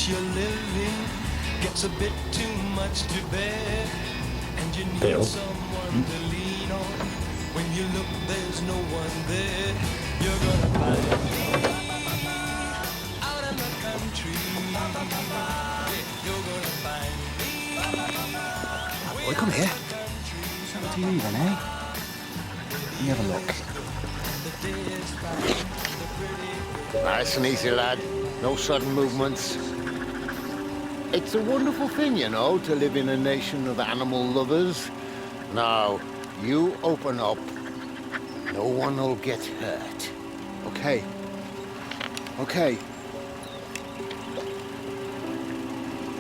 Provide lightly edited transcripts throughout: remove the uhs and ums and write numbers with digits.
place you're living gets a bit too much to bear, and you need someone to lean on. When you look, there's no one there. You're gonna find me out in the country. You're gonna find me. Boy, come here. Is that what you need then, eh? Let me have a look. Nice and easy, lad. No sudden movements. It's a wonderful thing, you know, to live in a nation of animal lovers. Now, you open up. No one will get hurt. Okay. Okay.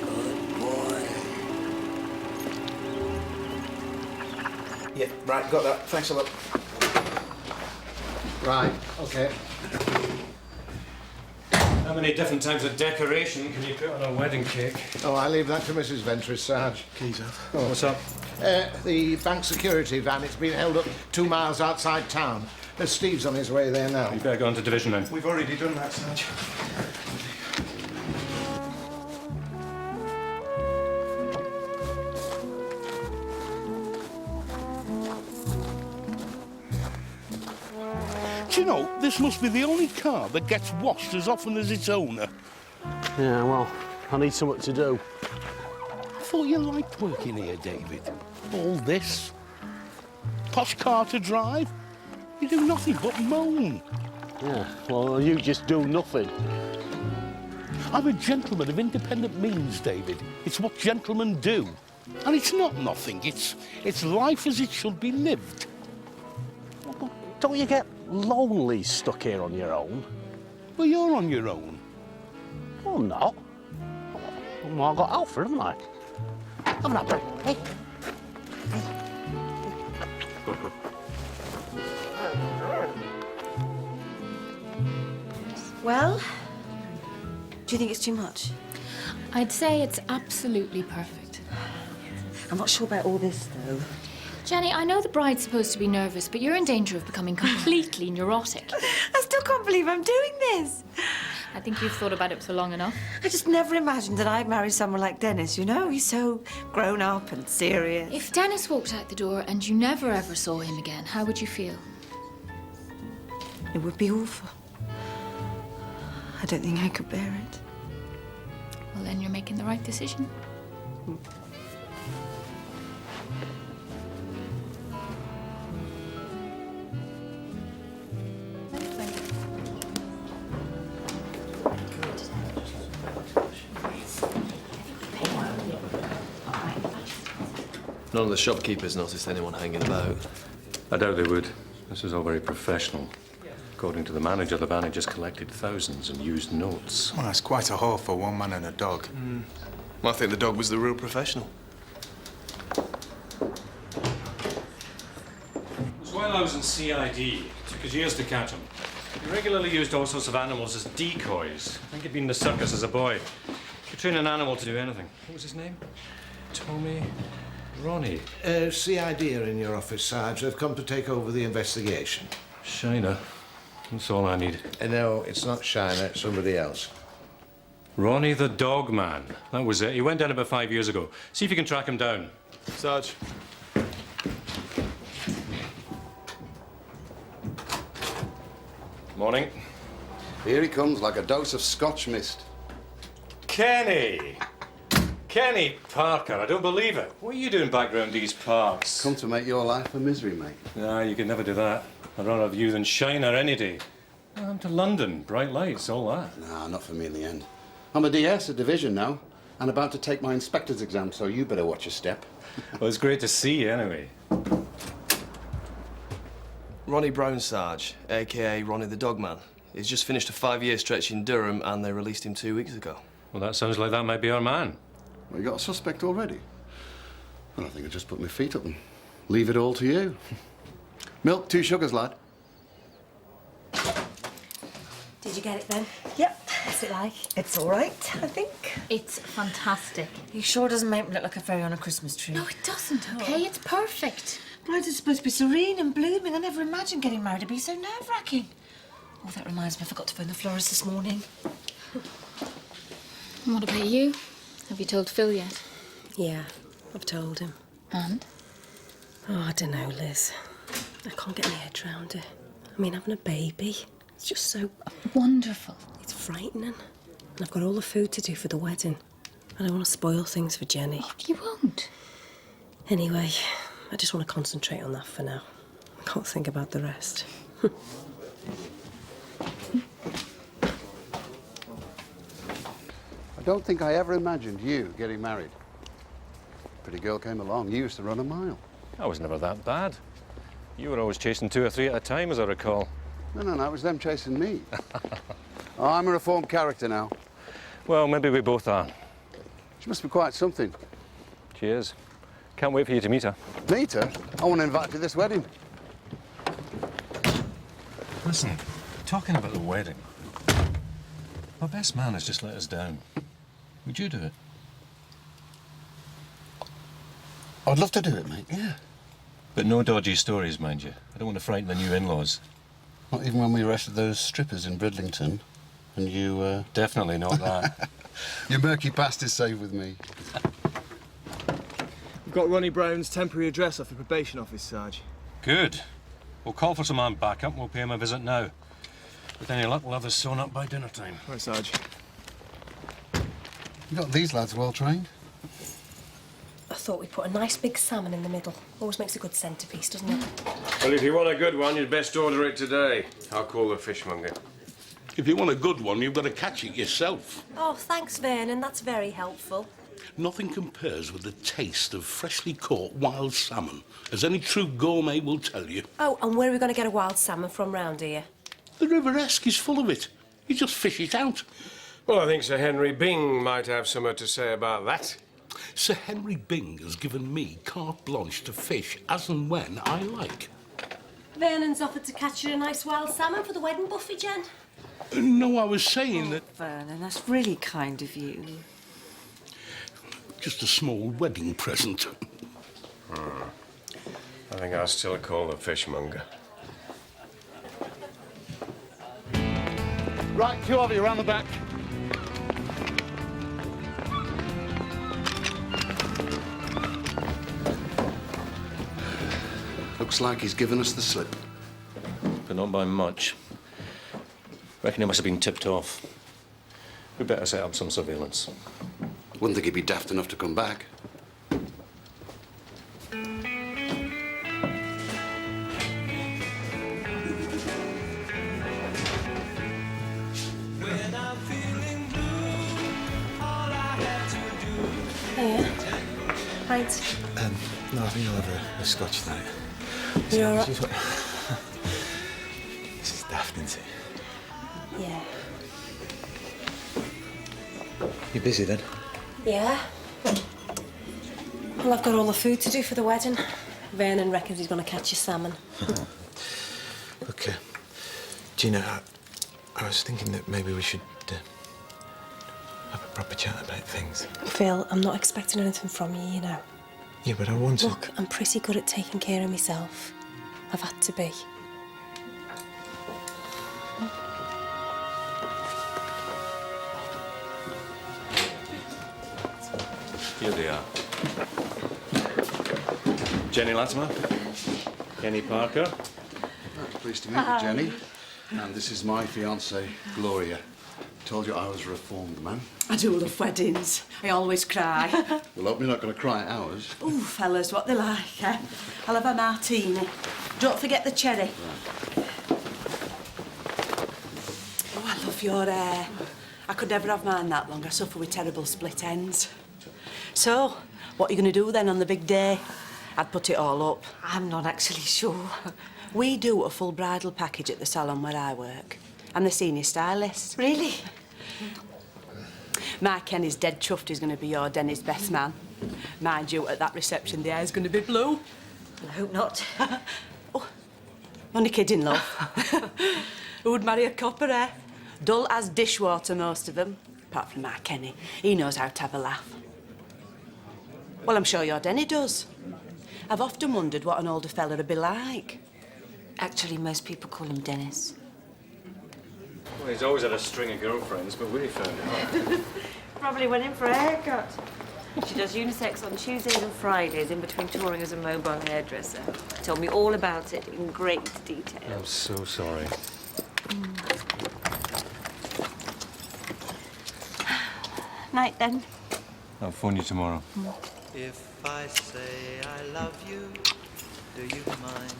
Good boy. Yeah, right, got that. Thanks a lot. Right, okay. How many different types of decoration can you put on a wedding cake? Oh, I leave that to Mrs. Ventris, Sarge. Keys off. Oh, what's up? The bank security van, it's been held up 2 miles outside town. Steve's on his way there now. You better go on to division then. We've already done that, Sarge. Do you know, this must be the only car that gets washed as often as its owner. Yeah, well, I need something to do. I thought you liked working here, David. All this. Posh car to drive. You do nothing but moan. Yeah, well, you just do nothing. I'm a gentleman of independent means, David. It's what gentlemen do. And it's not nothing. It's life as it should be lived. Don't you get lonely stuck here on your own? Well, you're on your own. Well, I'm not. Well, I've got Alfred, haven't I? Haven't I, Brett? Hey. Well, do you think it's too much? I'd say it's absolutely perfect. I'm not sure about all this, though. Jenny, I know the bride's supposed to be nervous, but you're in danger of becoming completely neurotic. I still can't believe I'm doing this. I think you've thought about it for long enough. I just never imagined that I'd marry someone like Dennis, you know? He's so grown up and serious. If Dennis walked out the door and you never ever saw him again, how would you feel? It would be awful. I don't think I could bear it. Well, then you're making the right decision. None of the shopkeepers noticed anyone hanging about. I doubt they would. This is all very professional. According to the manager, the van had just collected thousands and used notes. Well, that's quite a haul for one man and a dog. I think the dog was the real professional. It was while I was in CID. It took us years to catch him. He regularly used all sorts of animals as decoys. I think he'd been in the circus as a boy. You could train an animal to do anything. What was his name? Tommy? Ronnie? CID are in your office, Sarge. They've come to take over the investigation. Shiner. That's all I need. No, it's not Shiner, it's somebody else. Ronnie the dog man. That was it. He went down about 5 years ago. See if you can track him down. Sarge. Morning. Here he comes like a dose of Scotch mist. Kenny! Kenny Parker, I don't believe it. What are you doing back round these parks? Come to make your life a misery, mate. No, you could never do that. I'd rather have you than Shiner any day. I'm to London, bright lights, all that. Nah, not for me in the end. I'm a DS, a division now, and about to take my inspector's exam, so you better watch your step. Well, it's great to see you anyway. Ronnie Brown, Sarge, a.k.a. Ronnie the Dog Man. He's just finished a 5-year stretch in Durham, and they released him 2 weeks ago. Well, that sounds like that might be our man. Well, you got a suspect already? Well, I think I'll just put my feet up and leave it all to you. Milk, 2 sugars, lad. Did you get it then? Yep. What's it like? It's all right, I think. It's fantastic. He sure doesn't make me look like a fairy on a Christmas tree. No, it doesn't, okay? It's perfect. Brides are supposed to be serene and blooming. I never imagined getting married to be so nerve-wracking. Oh, that reminds me, I forgot to phone the florist this morning. And what about you? Have you told Phil yet? Yeah, I've told him. And? Oh, I don't know, Liz. I can't get my head round it. I mean, having a baby, it's just so... Wonderful. It's frightening. And I've got all the food to do for the wedding. I don't want to spoil things for Jenny. Oh, you won't. Anyway, I just want to concentrate on that for now. I can't think about the rest. I don't think I ever imagined you getting married. Pretty girl came along. You used to run a mile. I was never that bad. You were always chasing 2 or 3 at a time, as I recall. No, it was them chasing me. Oh, I'm a reformed character now. Well, maybe we both are. She must be quite something. She is. Can't wait for you to meet her. Meet her? I want to invite her to this wedding. Listen, talking about the wedding, my best man has just let us down. Would you do it? I'd love to do it, mate, yeah. But no dodgy stories, mind you. I don't want to frighten the new in-laws. Not even when we arrested those strippers in Bridlington and you, Definitely not that. Your murky past is safe with me. We've got Ronnie Brown's temporary address off the probation office, Sarge. Good. We'll call for some armed backup and we'll pay him a visit now. With any luck, we'll have this sewn up by dinner time. Right, Sarge. You got these lads well trained. I thought we'd put a nice big salmon in the middle. Always makes a good centrepiece, doesn't it? Well, if you want a good one, you'd best order it today. I'll call the fishmonger. If you want a good one, you've got to catch it yourself. Oh, thanks, Vernon. That's very helpful. Nothing compares with the taste of freshly caught wild salmon, as any true gourmet will tell you. Oh, and where are we going to get a wild salmon from round here? The River Esk is full of it. You just fish it out. Well, I think Sir Henry Byng might have something to say about that. Sir Henry Byng has given me carte blanche to fish as and when I like. Vernon's offered to catch you a nice wild salmon for the wedding buffet, Jen. No, I was saying that... Vernon, that's really kind of you. Just a small wedding present. I think I'll still call the fishmonger. Right, 2 of you around the back. Looks like he's given us the slip. But not by much. Reckon he must have been tipped off. We better set up some surveillance. Wouldn't think he'd be daft enough to come back. When I'm feeling blue, all I have to do Hiya. Right. No, I think I'll have a scotch tonight. You all right? This is daft, isn't it? Yeah. You busy then? Yeah. Well, I've got all the food to do for the wedding. Vernon reckons he's going to catch a salmon. Look, Gina, I was thinking that maybe we should have a proper chat about things. Phil, I'm not expecting anything from you, you know. Yeah, but I want to... Look, I'm pretty good at taking care of myself. I've had to be. Here they are. Jenny Latimer. Kenny Parker. Pleased to meet you, Jenny. And this is my fiancée, Gloria. Told you I was a reformed man. I do love weddings. I always cry. Well, hope you're not going to cry at ours. Ooh, fellas, what they like, eh? I'll have a martini. Don't forget the cherry. Oh, I love your hair. I could never have mine that long. I suffer with terrible split ends. So, what are you going to do then on the big day? I'd put it all up. I'm not actually sure. We do a full bridal package at the salon where I work. I'm the senior stylist. Really? My Kenny's dead chuffed he's going to be your Denny's best man. Mind you, at that reception, the hair's going to be blue. I hope not. Oh, only kidding, love. Who would marry a copper, eh? Dull as dishwater, most of them. Apart from my Kenny. He knows how to have a laugh. Well, I'm sure your Denny does. I've often wondered what an older fella would be like. Actually, most people call him Dennis. Well, he's always had a string of girlfriends, but we found out. Probably went in for a haircut. She does unisex on Tuesdays and Fridays in between touring as a mobile hairdresser. Told me all about it in great detail. I'm so sorry. Night then. I'll phone you tomorrow. If I say I love you, do you mind?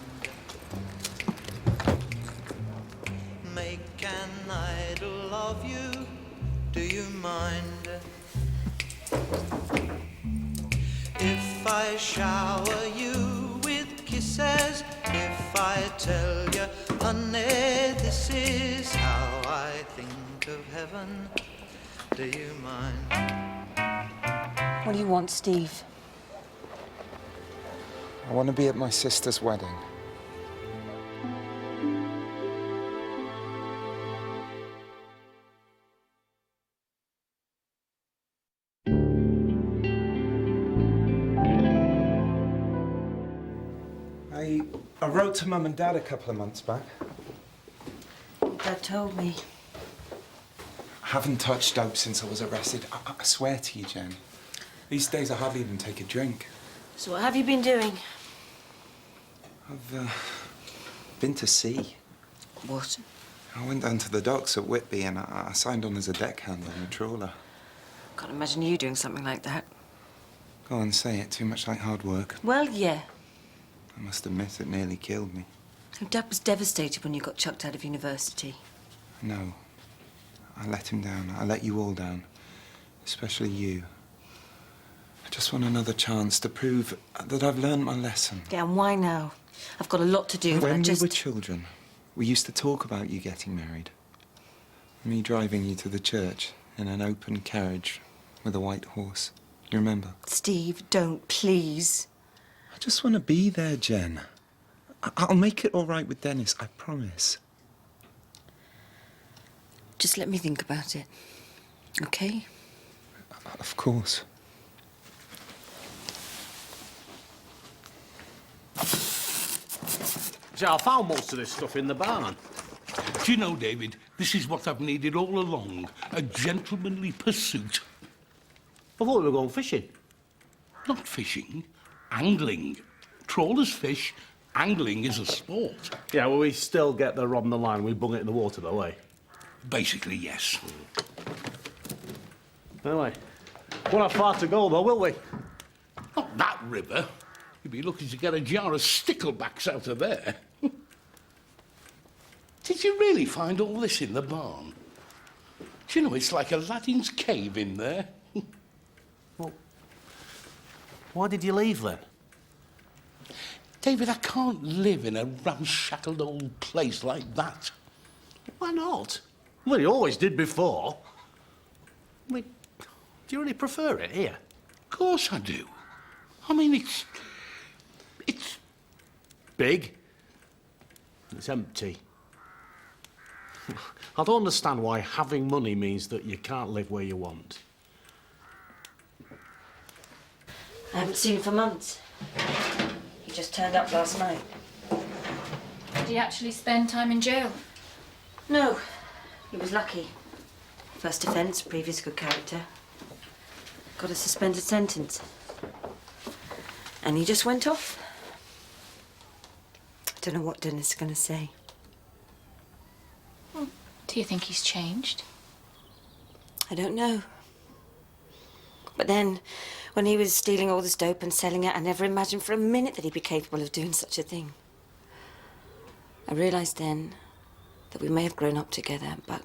Make an idol of you, do you mind? If I shower you with kisses, if I tell you, honey, this is how I think of heaven, do you mind? What do you want, Steve? I want to be at my sister's wedding. I wrote to Mum and Dad a couple of months back. Dad told me. I haven't touched dope since I was arrested. I swear to you, Jen. These days I hardly even take a drink. So what have you been doing? I've been to sea. What? I went down to the docks at Whitby and I signed on as a deckhand on a trawler. Can't imagine you doing something like that. Go on, say it. Too much like hard work. Well, yeah. I must admit it nearly killed me. Dad was devastated when you got chucked out of university. No. I let him down. I let you all down. Especially you. I just want another chance to prove that I've learned my lesson. Yeah, and why now? I've got a lot to do. When we were children, we used to talk about you getting married. Me driving you to the church in an open carriage with a white horse. You remember? Steve, don't, please. I just want to be there, Jen. I'll make it all right with Dennis, I promise. Just let me think about it, okay? Of course. See, I found most of this stuff in the barn. Do you know, David, this is what I've needed all along, a gentlemanly pursuit. I thought we were going fishing. Not fishing, angling. Trawlers fish, angling is a sport. Yeah, well, we still get the rod on the line. We bung it in the water, though, eh? Basically, yes. Anyway, won't have far to go, though, will we? Not that river. You'd be lucky to get a jar of sticklebacks out of there. Did you really find all this in the barn? Do you know, it's like Aladdin's cave in there. Well, why did you leave, then? David, I can't live in a ramshackle old place like that. Why not? Well, you always did before. I mean, do you really prefer it here? Of course I do. I mean, it's big. It's empty. I don't understand why having money means that you can't live where you want. I haven't seen him for months. He just turned up last night. Did he actually spend time in jail? No, he was lucky. First offence, previous good character. Got a suspended sentence. And he just went off. I don't know what Dennis is going to say. Do you think he's changed? I don't know. But then, when he was stealing all this dope and selling it, I never imagined for a minute that he'd be capable of doing such a thing. I realised then that we may have grown up together, but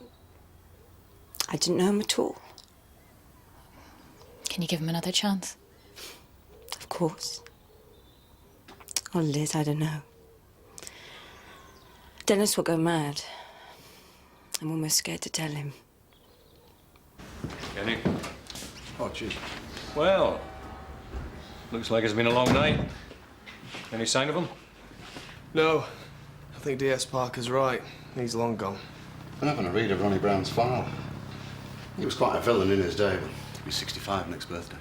I didn't know him at all. Can you give him another chance? Of course. Oh, Liz, I don't know. Dennis will go mad. I'm almost scared to tell him. Kenny? Oh, gee. Well, looks like it's been a long night. Any sign of him? No. I think D.S. Parker's right. He's long gone. I'm having a read of Ronnie Brown's file. He was quite a villain in his day, but he'll be 65 next birthday.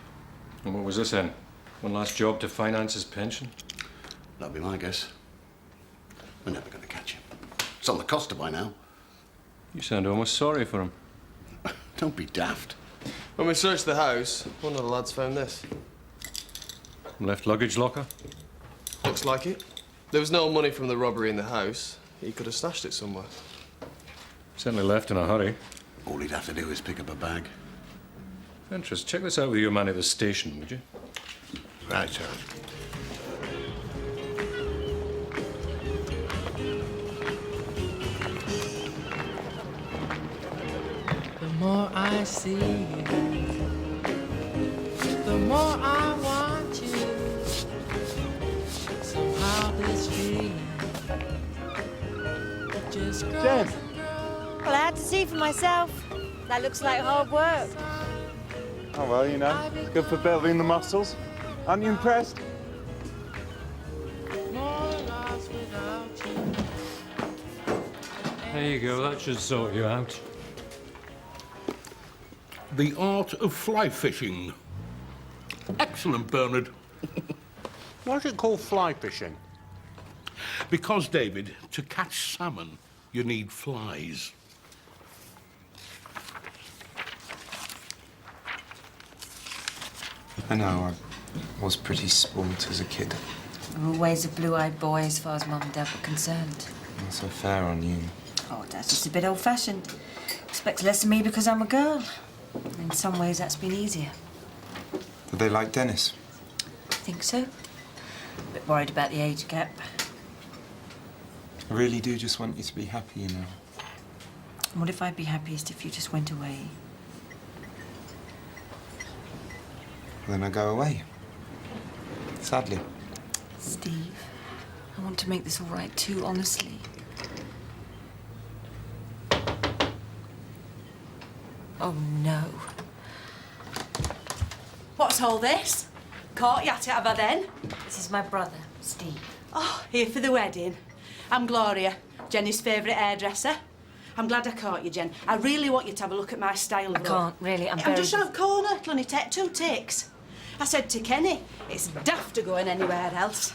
And what was this then? One last job to finance his pension? That'd be my guess. We're never going to catch him. It's on the Costa by now. You sound almost sorry for him. Don't be daft. When we searched the house, one of the lads found this. Left luggage locker? Looks like it. There was no money from the robbery in the house. He could have stashed it somewhere. Certainly left in a hurry. All he'd have to do is pick up a bag. Interest. Check this out with your man at the station, would you? Right, sir. The more I see you, the more I want you. Somehow this feeling just grows Jen. and grows. Well, I had to see for myself. That looks like hard work. Oh, well, you know, it's good for building the muscles. Aren't you impressed? More lost without you. There you go. That should sort you out. The art of fly fishing. Excellent, Bernard. Why is it called fly fishing? Because, David, to catch salmon, you need flies. I know, I was pretty spoilt as a kid. Always a blue-eyed boy as far as Mum and Dad were concerned. Not so fair on you. Oh, Dad's just a bit old-fashioned. Expects less of me because I'm a girl. In some ways, that's been easier. Did they like Dennis? I think so. A bit worried about the age gap. I really do just want you to be happy, you know. And what if I'd be happiest if you just went away? Then I go away. Sadly. Steve, I want to make this all right too, honestly. Oh, no. What's all this? Caught you at it, have I then? This is my brother, Steve. Oh, here for the wedding. I'm Gloria, Jenny's favourite hairdresser. I'm glad I caught you, Jen. I really want you to have a look at my style. I can't, really. I'm just round the corner. It'll only take 2 ticks. I said to Kenny, it's daft to going anywhere else.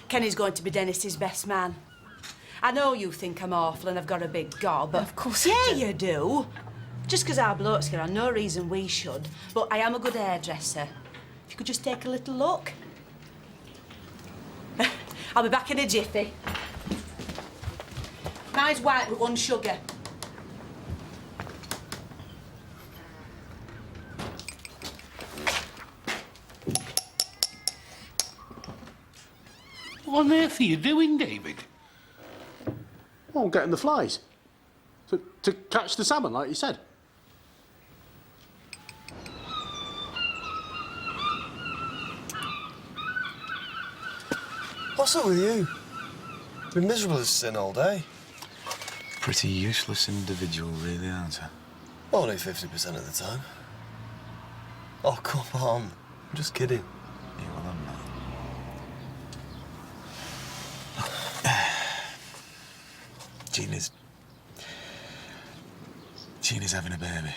Kenny's going to be Dennis's best man. I know you think I'm awful and I've got a big gob, but... Of course yeah, I do. you do. Just because our blokes get on, no reason we should. But I am a good hairdresser. If you could just take a little look. I'll be back in a jiffy. Mine's white with 1 sugar. What on earth are you doing, David? Oh, I'm getting the flies. To catch the salmon, like you said. What's up with you? Been miserable as sin all day. Pretty useless individual, really, aren't I? Only 50% of the time. Oh, come on. I'm just kidding. Yeah, well, I'm not. Gina's having a baby.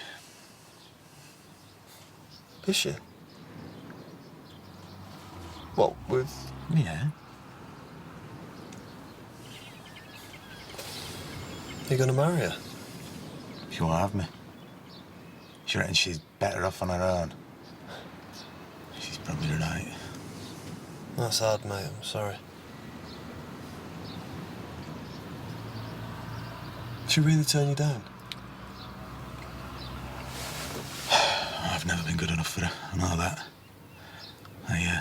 Is she? What, with... Yeah. You're gonna marry her? She won't have me. She reckons she's better off on her own. She's probably right. That's hard, mate. I'm sorry. She really turned you down? I've never been good enough for her, I know that. I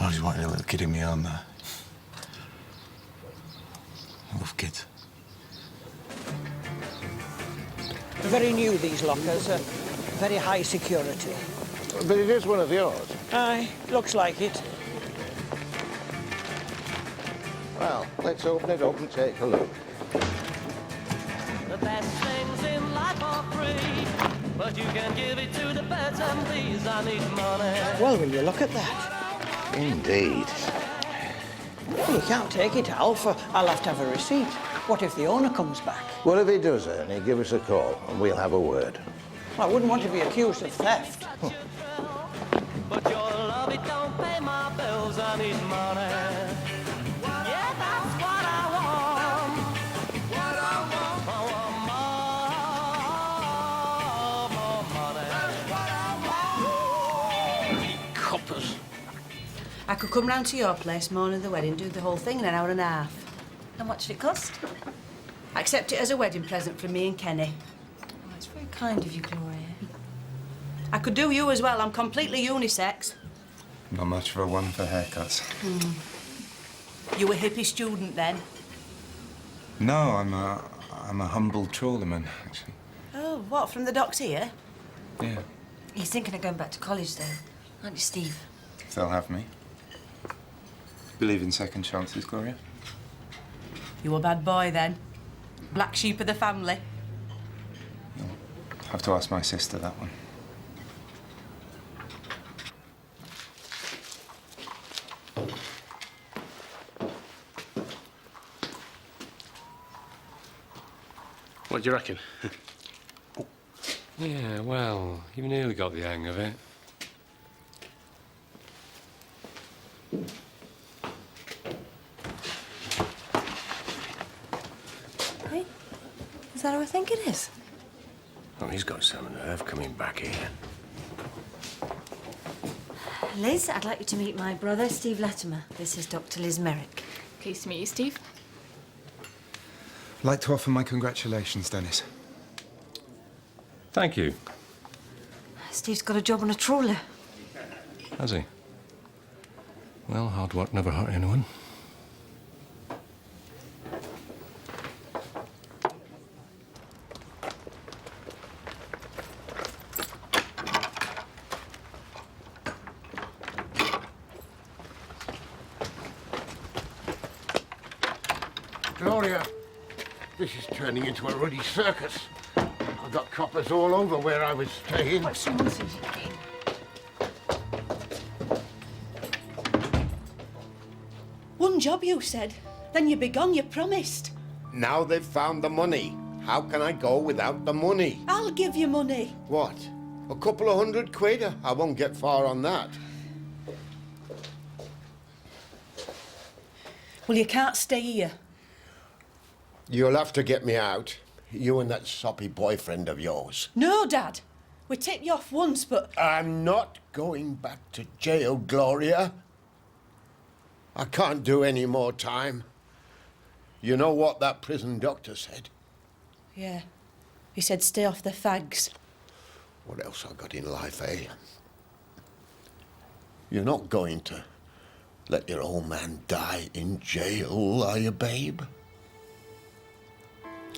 always wanted a little kid in my own there. I love kids. Very new, these lockers. Very high security. But it is one of yours. Aye, looks like it. Well, let's open it up and take a look. The best things in life are free, but you can give it to the birds and bees. I need money. Well, will you look at that? Indeed. Well, you can't take it, Alf. I'll have to have a receipt. What if the owner comes back? Well, if he does, Ernie, give us a call and we'll have a word. I wouldn't want to be accused of theft. But your love, it don't pay my bills. I need money. Yeah, that's what I want. What I want. I could come round to your place morning of the wedding, do the whole thing in an hour and a half. How much did it cost? Accept it as a wedding present from me and Kenny. Oh, it's very kind of you, Gloria. I could do you as well. I'm completely unisex. Not much of a one for haircuts. You a hippie student then? No, I'm a humble trawlerman, actually. Oh, what, from the docks here? Yeah, He's thinking of going back to college, though. Aren't you, Steve? if they'll have me. Believe in second chances, Gloria? You a bad boy then? Black sheep of the family? Have to ask my sister that one. What do you reckon? Yeah, well, you've nearly got the hang of it. Hey, is that who I think it is? Oh, he's got some nerve coming back here. Liz, I'd like you to meet my brother, Steve Latimer. This is Dr. Liz Merrick. Pleased to meet you, Steve. I'd like to offer my congratulations, Dennis. Thank you. Steve's got a job on a trawler. Has he? Well, hard work never hurt anyone. Gloria, this is turning into a ruddy circus. I've got coppers all over where I was staying. What's the nonsense you mean? One job, you said. Then you'd be gone, you promised. Now they've found the money. How can I go without the money? I'll give you money. What? A couple of £100? I won't get far on that. Well, you can't stay here. You'll have to get me out. You and that soppy boyfriend of yours. No, Dad. We tipped you off once, but... I'm not going back to jail, Gloria. I can't do any more time. You know what that prison doctor said? Yeah. He said stay off the fags. What else I got in life, eh? You're not going to let your old man die in jail, are you, babe?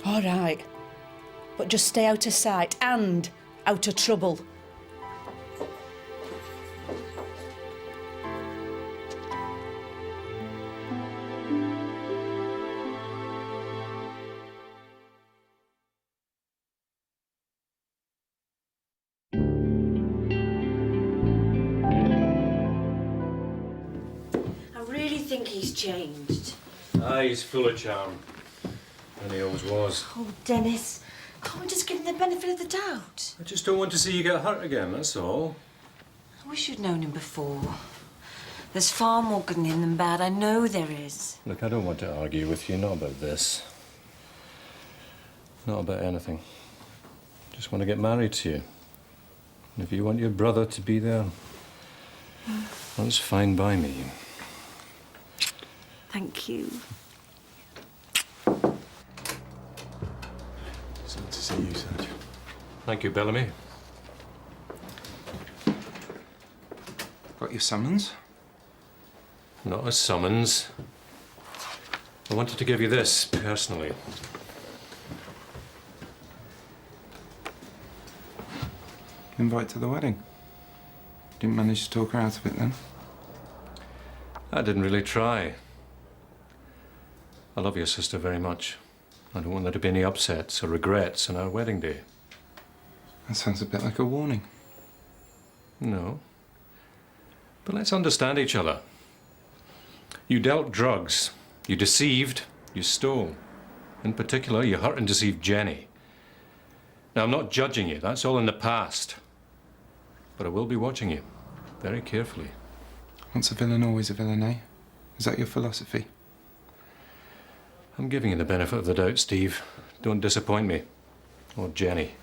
All right. But just stay out of sight and out of trouble. I really think he's changed. Ah, he's full of charm. And he always was. Oh, Dennis, can't we just give him the benefit of the doubt? I just don't want to see you get hurt again, that's all. I wish you'd known him before. There's far more good in him than bad. I know there is. Look, I don't want to argue with you, not about this. Not about anything. Just want to get married to you. And if you want your brother to be there, that's fine by me. Thank you. It's good to see you, Serge. Thank you, Bellamy. Got your summons? Not a summons. I wanted to give you this, personally. Invite to the wedding. Didn't manage to talk her out of it then? I didn't really try. I love your sister very much. I don't want there to be any upsets or regrets on our wedding day. That sounds a bit like a warning. No. But let's understand each other. You dealt drugs. You deceived. You stole. In particular, you hurt and deceived Jenny. Now, I'm not judging you. That's all in the past. But I will be watching you very carefully. Once a villain, always a villain, eh? Is that your philosophy? I'm giving you the benefit of the doubt, Steve. Don't disappoint me. Or Jenny.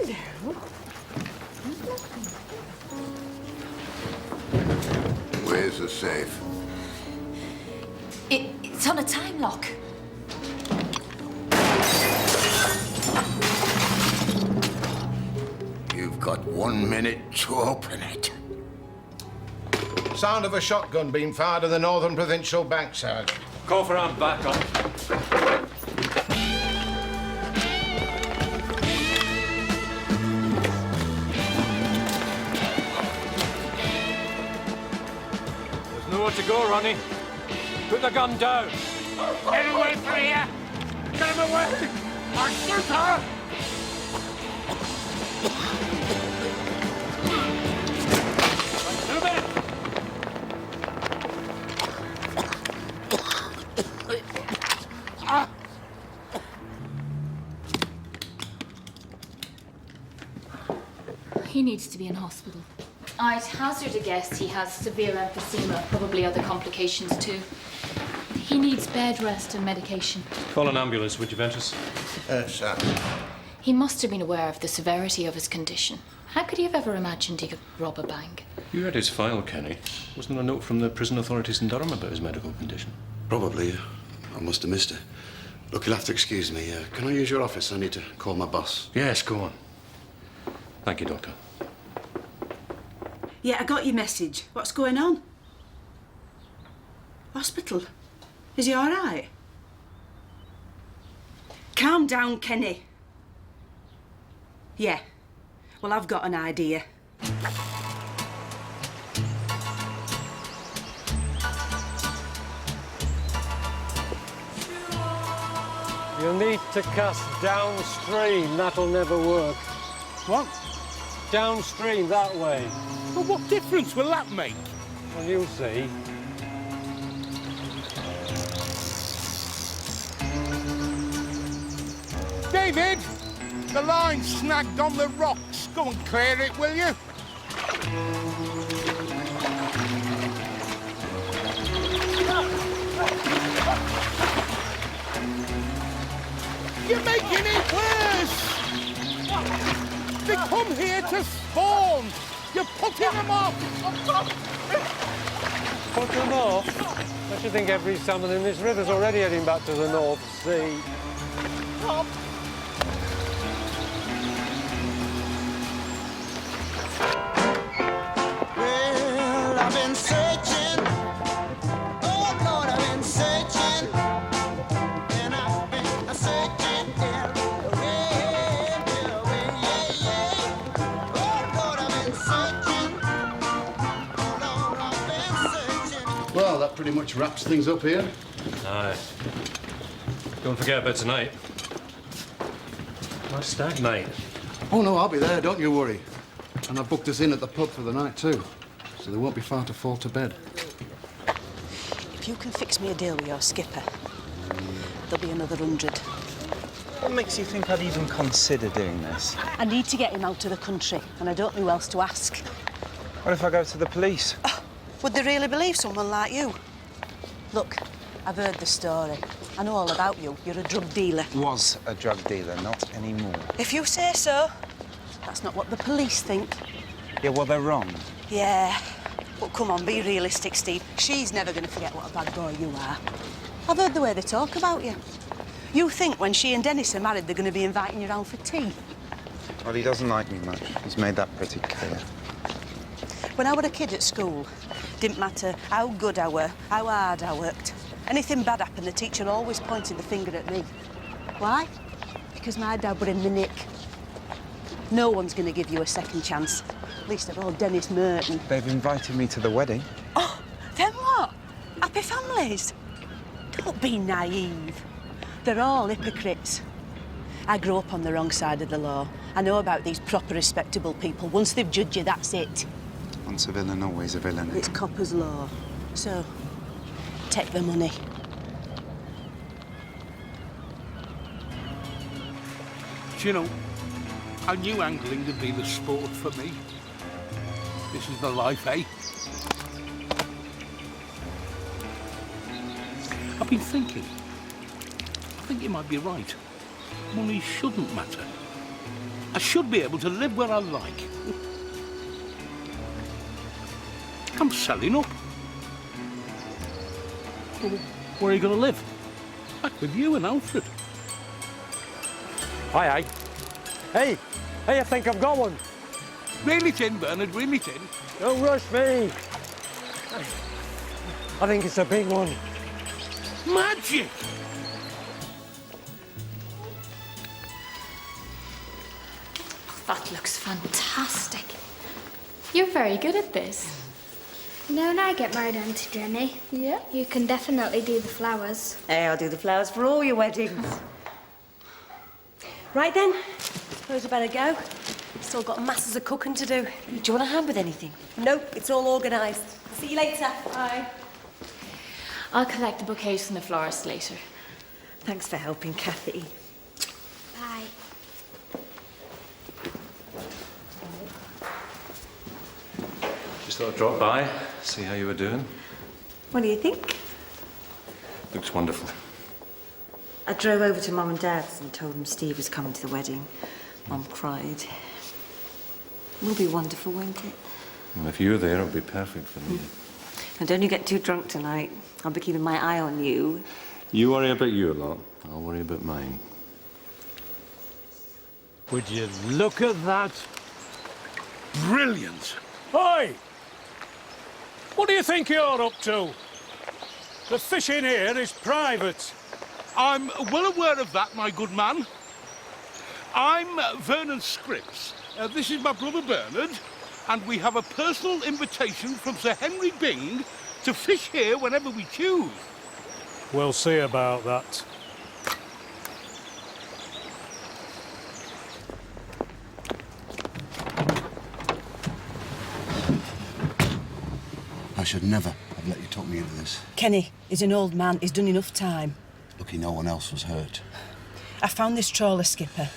No. Where's the safe? It's on a time lock. You've got 1 minute to open it. Sound of a shotgun being fired in the Northern Provincial Bank, Sarge. Call for armed backup. There's nowhere to go, Ronnie. Put the gun down. Get away from here! Get him away! I'll shoot her! He needs to be in hospital. I'd hazard a guess he has severe emphysema, probably other complications too. He needs bed rest and medication. Call an ambulance, would you, Ventus? Sir. He must have been aware of the severity of his condition. How could he have ever imagined he could rob a bank? You read his file, Kenny. Wasn't there a note from the prison authorities in Durham about his medical condition? Probably. I must have missed it. Look, you'll have to excuse me. Can I use your office? I need to call my boss. Yes, go on. Thank you, Doctor. Yeah, I got your message. What's going on? Hospital? Is he all right? Calm down, Kenny. Yeah. Well, I've got an idea. You'll need to cast downstream. That'll never work. What? Downstream, that way. Well, what difference will that make? Well, you'll see. David! The line's snagged on the rocks. Go and clear it, will you? You're making it worse! They come here to spawn! You're putting them off! Put them off? Don't you think every salmon in this river's already heading back to the North Sea? Stop! Well, I've been searching. Oh, Lord, I've been searching. And I've been searching Well, that pretty much wraps things up here. Aye. Don't forget about tonight. My stag night. Oh, no, I'll be there, don't you worry. And I've booked us in at the pub for the night, too. So there won't be far to fall to bed. If you can fix me a deal with your skipper, there'll be another 100. What makes you think I'd even consider doing this? I need to get him out of the country, and I don't know who else to ask. What if I go to the police? Would they really believe someone like you? Look, I've heard the story. I know all about you. You're a drug dealer. Was a drug dealer, not anymore. If you say so. That's not what the police think. Yeah, well, they're wrong. Yeah. But come on, be realistic, Steve. She's never going to forget what a bad boy you are. I've heard the way they talk about you. You think when she and Dennis are married, they're going to be inviting you round for tea? Well, he doesn't like me much. He's made that pretty clear. When I was a kid at school, didn't matter how good I were, how hard I worked. Anything bad happened, the teacher always pointed the finger at me. Why? Because my dad were in the nick. No one's going to give you a second chance. Least of all, Dennis Merton. They've invited me to the wedding. Oh, then what? Happy families? Don't be naive. They're all hypocrites. I grew up on the wrong side of the law. I know about these proper, respectable people. Once they've judged you, that's it. Once a villain, always a villain. It's copper's law. So, take the money. Do you know, I knew angling would be the sport for me. This is the life, eh? I've been thinking. I think you might be right. Money shouldn't matter. I should be able to live where I like. I'm selling up. Well, where are you going to live? Back with you and Alfred. Aye, aye. Hey, I think I've got one. Reel it in, Bernard, reel it in. Don't rush me. I think it's a big one. Magic! That looks fantastic. You're very good at this. You know, when I get married, Auntie Jenny, you can definitely do the flowers. Hey, I'll do the flowers for all your weddings. Right then, suppose I better go. Still got masses of cooking to do. Do you want a hand with anything? Nope, it's all organised. See you later. Bye. I'll collect the bouquets from the florist later. Thanks for helping, Kathy. Bye. Just thought I'd drop by, see how you were doing. What do you think? Looks wonderful. I drove over to Mum and Dad's and told them Steve was coming to the wedding. Mum cried. Will be wonderful, won't it? And if you were there, it would be perfect for me. And don't you get too drunk tonight. I'll be keeping my eye on you. You worry about your lot, I'll worry about mine. Would you look at that? Brilliant. Oi! What do you think you're up to? The fishing here is private. I'm well aware of that, my good man. I'm Vernon Scripps. This is my brother Bernard, and we have a personal invitation from Sir Henry Byng to fish here whenever we choose. We'll see about that. I should never have let you talk me into this. Kenny, he's an old man. He's done enough time. Lucky no one else was hurt. I found this trawler skipper.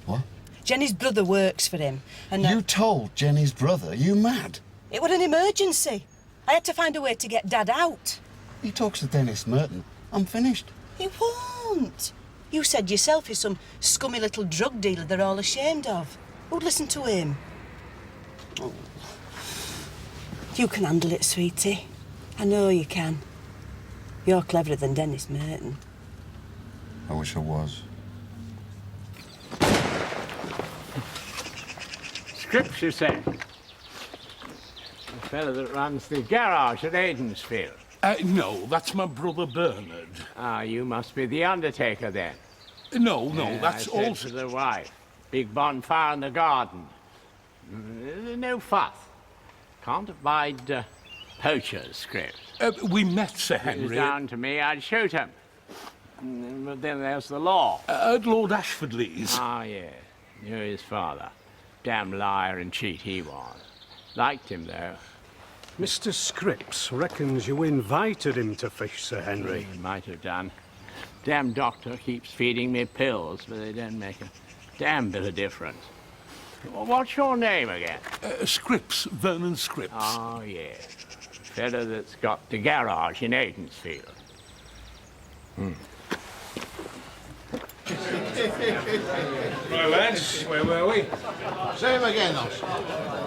What? Jenny's brother works for him, and You told Jenny's brother? You mad? it was an emergency. I had to find a way to get Dad out. He talks to Dennis Merton. I'm finished. He won't. You said yourself he's some scummy little drug dealer they're all ashamed of. Who'd listen to him? Oh. You can handle it, sweetie. I know you can. You're cleverer than Dennis Merton. I wish I was. Scripps, you say? The fellow that runs the garage at Aidensfield. No, that's my brother Bernard. Ah, you must be the undertaker then. No, that's I said also... to the wife. Big bonfire in the garden. No fuss. Can't abide poachers, Scripps. We met Sir If it was Henry... down to me, I'd shoot him. But then there's the law. At Lord Ashfordley's. Ah, yes. Knew his father. Damn liar and cheat he was. Liked him, though. Mr. Scripps reckons you invited him to fish, Sir Henry. Might have done. Damn doctor keeps feeding me pills, but they don't make a damn bit of difference. What's your name again? Scripps, Vernon Scripps. Oh, yes. Fellow that's got the garage in Aidensfield. Right, lads, where were we? Same again, though.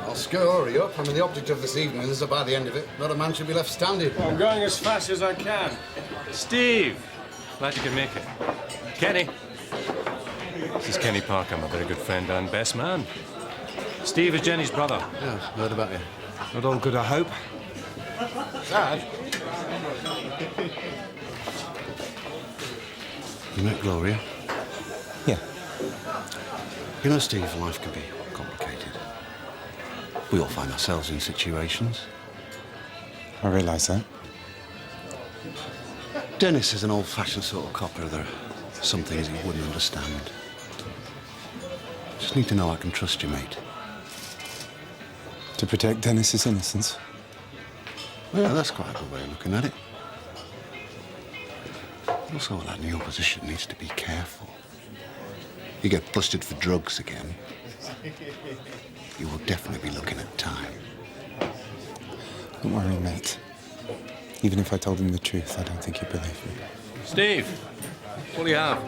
I'll scurry up. I'm the object of this evening. This is by the end of it. Not a man should be left standing. Well, I'm going as fast as I can. Steve! Glad you could make it. Kenny! This is Kenny Parker, my very good friend and best man. Steve is Jenny's brother. Yeah, heard about you. Not all good, I hope. Dad? You met Gloria? Yeah. You know, Steve, life can be complicated. We all find ourselves in situations. I realise that. Dennis is an old-fashioned sort of copper. There are some things he wouldn't understand. Just need to know I can trust you, mate. To protect Dennis's innocence. Well, that's quite a good way of looking at it. Also, a lad in your position needs to be careful. You get busted for drugs again, you will definitely be looking at time. Don't worry, mate. Even if I told him the truth, I don't think he'd believe me. Steve, what do you have?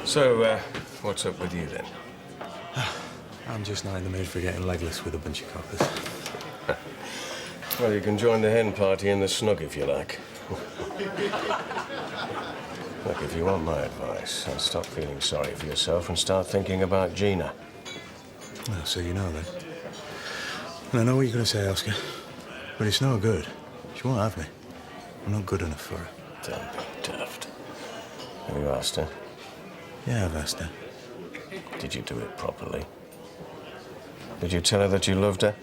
So, what's up with you then? I'm just not in the mood for getting legless with a bunch of coppers. Well, you can join the hen party in the snug if you like. Look, if you want my advice, then stop feeling sorry for yourself and start thinking about Gina. Well, so you know then. And I know what you're going to say, Oscar, but it's no good. She won't have me. I'm not good enough for her. Don't be daft. Have you asked her? Yeah, I've asked her. Did you do it properly? Did you tell her that you loved her?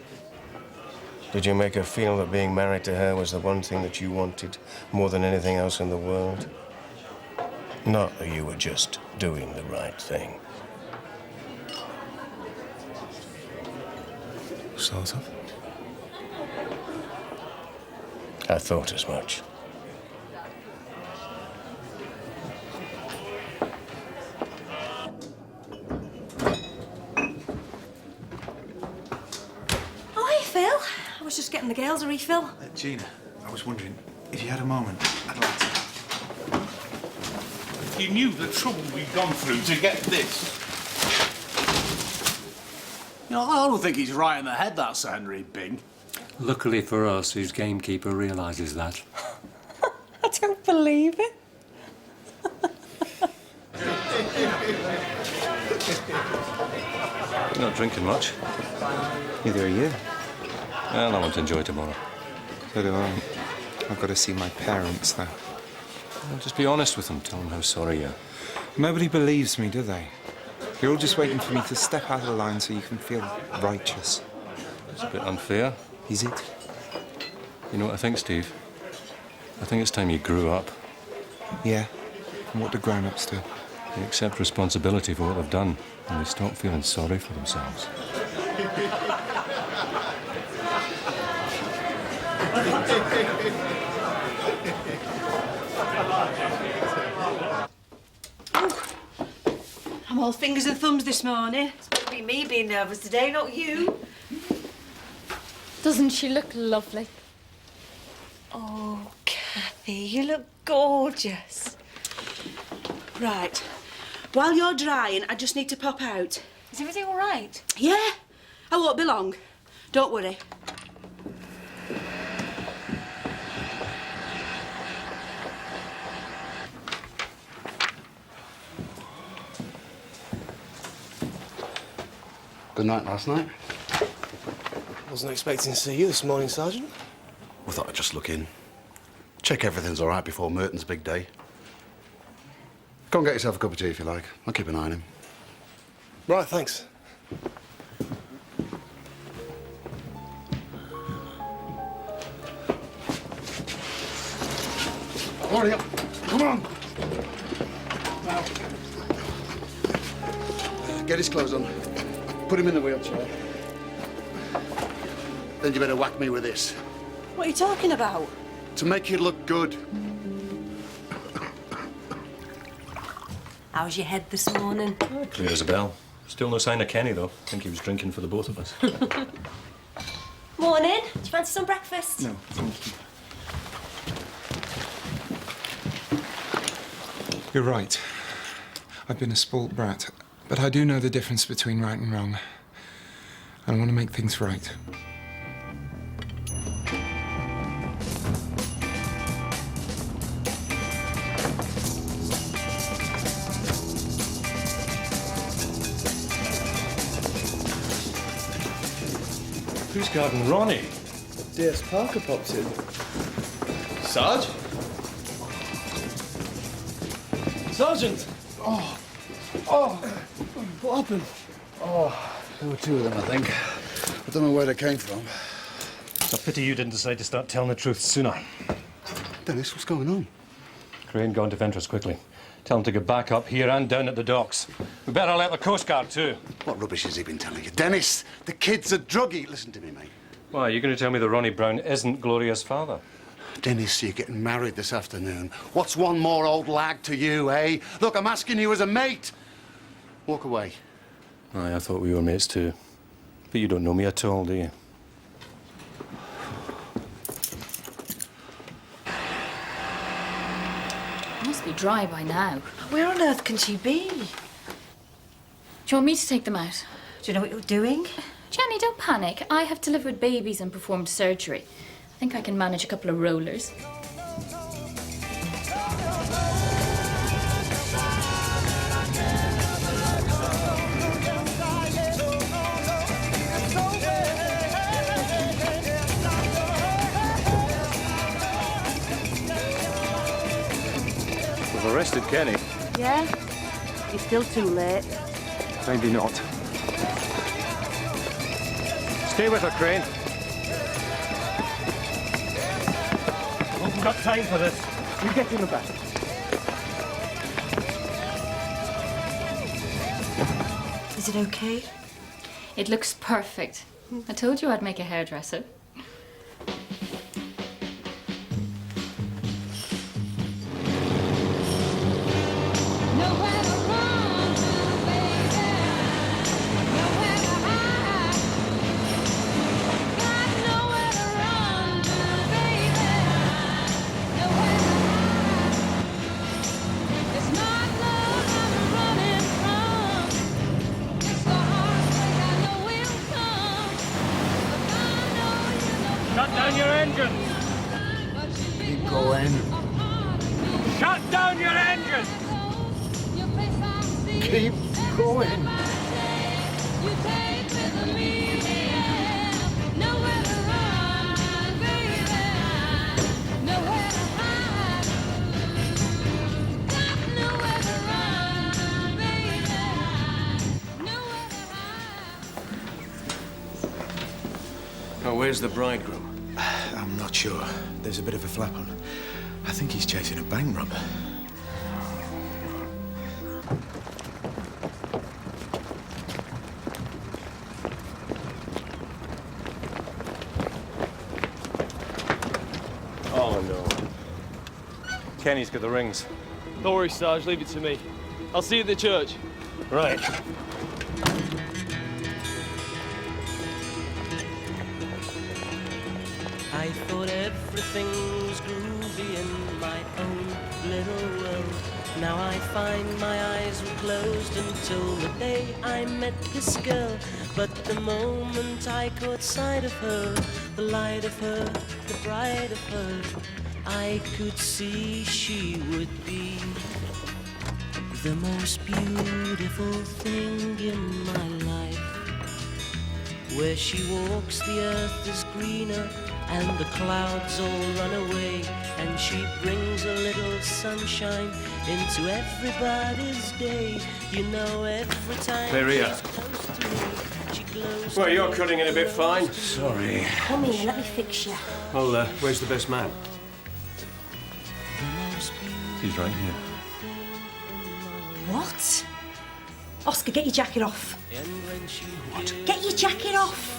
Did you make her feel that being married to her was the one thing that you wanted more than anything else in the world? Not that you were just doing the right thing. Sort of. I thought as much. Oh, hey, Phil. I was just getting the girls a refill. Gina, I was wondering if you had a moment. I'd like to. If you knew the trouble we've gone through to get this. You know, I don't think he's right in the head, that Sir Henry Bing. Luckily for us, his gamekeeper realises that. I don't believe it. You're not drinking much. Neither are you. Well, I want to enjoy tomorrow. So do I. I've got to see my parents, though. Well, just be honest with them. Tell them how sorry you are. Nobody believes me, do they? You're all just waiting for me to step out of the line so you can feel righteous. It's a bit unfair. Is it? You know what I think, Steve? I think it's time you grew up. Yeah. And what do grown-ups do? They accept responsibility for what they've done, and they stop feeling sorry for themselves. I'm all fingers and thumbs this morning. It's going to be me being nervous today, not you. Doesn't she look lovely? Oh, Kathy, you look gorgeous. Right. While you're drying, I just need to pop out. Is everything all right? Yeah. I won't be long. Don't worry. Good night last night. Wasn't expecting to see you this morning, Sergeant. We thought I'd just look in. Check everything's all right before Merton's big day. Go and get yourself a cup of tea if you like. I'll keep an eye on him. Right, thanks. Hurry up. Come on. Now. Get his clothes on. Put him in the wheelchair. Then you better whack me with this. What are you talking about? To make you look good. How's your head this morning? Clear as a bell. Still no sign of Kenny, though. I think he was drinking for the both of us. Morning. Do you fancy some breakfast? No, thank you. You're right. I've been a spoilt brat. But I do know the difference between right and wrong. And I want to make things right. Who's guarding Ronnie? DS Parker popped in. Sarge? Sergeant! Oh, What happened? there were two of them, I think. I don't know where they came from. It's a pity you didn't decide to start telling the truth sooner. Dennis, what's going on? Crane, go into Ventress quickly. Tell him to get back up here and down at the docks. We better alert the Coast Guard, too. What rubbish has he been telling you? Dennis, the kid's a druggie. Listen to me, mate. Why, are you going to tell me that Ronnie Brown isn't Gloria's father? Dennis, you're getting married this afternoon. What's one more old lag to you, eh? Look, I'm asking you as a mate. Walk away. Aye, I thought we were mates, too. But you don't know me at all, do you? Must be dry by now. Where on earth can she be? Do you want me to take them out? Do you know what you're doing? Jenny, don't panic. I have delivered babies and performed surgery. I think I can manage a couple of rollers. We've arrested Kenny. Yeah? You're still too late. Maybe not. Stay with her, Crane. We've got time for this. You get in the back. Is it okay? It looks perfect. I told you I'd make a hairdresser. Shut down your engines! Keep going. Shut down your engines! Keep going. Oh, where's the bridegroom? I'm not sure. There's a bit of a flap on. I think he's chasing a bank robber. Oh, no. Kenny's got the rings. Don't worry, Sarge, leave it to me. I'll see you at the church. Right. I thought everything was groovy in my own little world. Now I find my eyes were closed until the day I met this girl. But the moment I caught sight of her, the light of her, the bride of her, I could see she would be the most beautiful thing in my life. Where she walks, the earth is greener and the clouds all run away, and she brings a little sunshine into everybody's day. You know, every time Maria. she's close to me, she glows. Well, you're cutting it a bit fine. Sorry. Come here, let me fix you. Well, where's the best man? He's right here. What? Oscar, get your jacket off. What? Get your jacket off.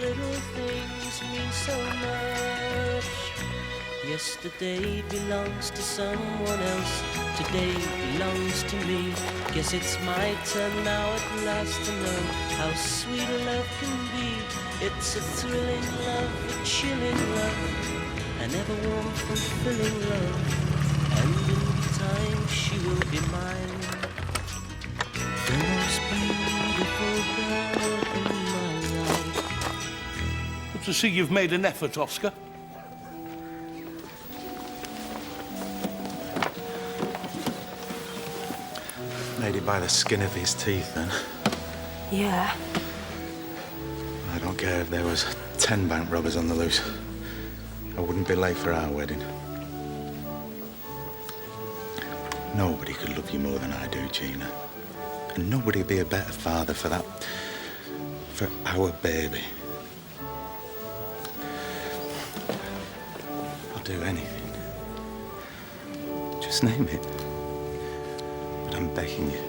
Little things mean so much. Yesterday belongs to someone else. Today belongs to me. Guess it's my turn now at last to know how sweet love can be. It's a thrilling love, a chilling love, an ever warm, fulfilling love. And in time she will be mine, the most beautiful girl in my life. Good to see you've made an effort, Oscar. Made it by the skin of his teeth, then. Yeah. I don't care if there was 10 bank robbers on the loose. I wouldn't be late for our wedding. Nobody could love you more than I do, Gina. And nobody would be a better father for that... for our baby. I'll do anything. Just name it. But I'm begging you.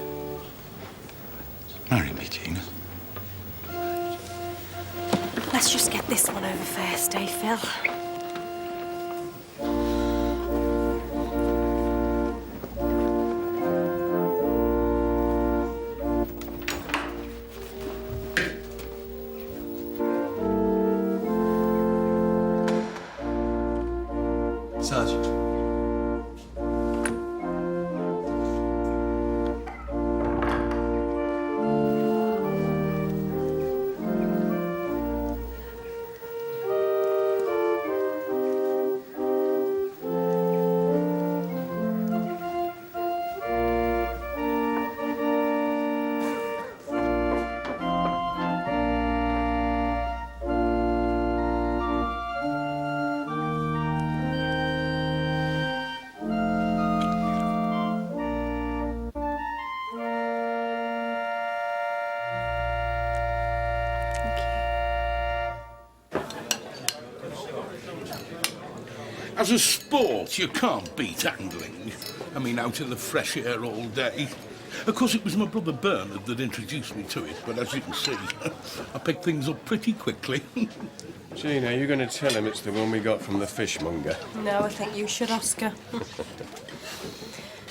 Marry me, Gina. Let's just get this one over first, eh, Phil? Sarge. As a sport, you can't beat angling. I mean, out in the fresh air all day. Of course, it was my brother Bernard that introduced me to it, but as you can see, I picked things up pretty quickly. Gina, are you going to tell him it's the one we got from the fishmonger? No, I think you should, Oscar.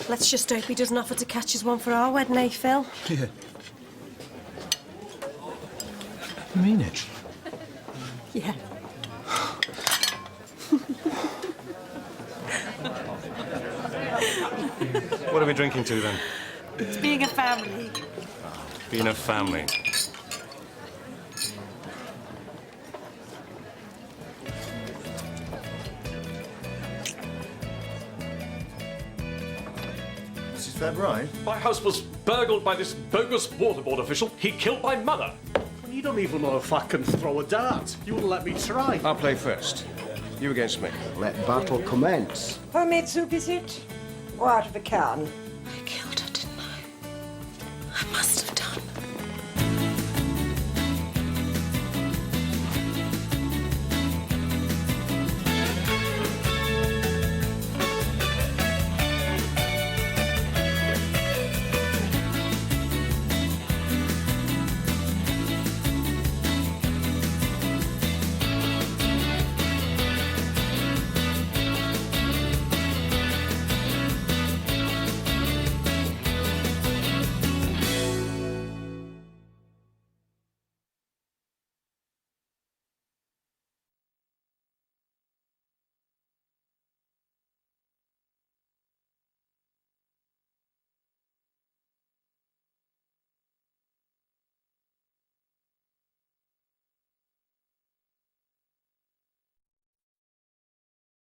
Let's just hope he doesn't offer to catch us one for our wedding, eh, Phil? Yeah. You mean it? Yeah. What are we drinking to, then? It's being a family. Being a family. Mrs. February? My house was burgled by this bogus waterboard official. He killed my mother. Well, you don't even know if I can throw a dart. You wouldn't let me try. I'll play first. You against me. Let battle commence. Homemade soup, is it? Or out of a can?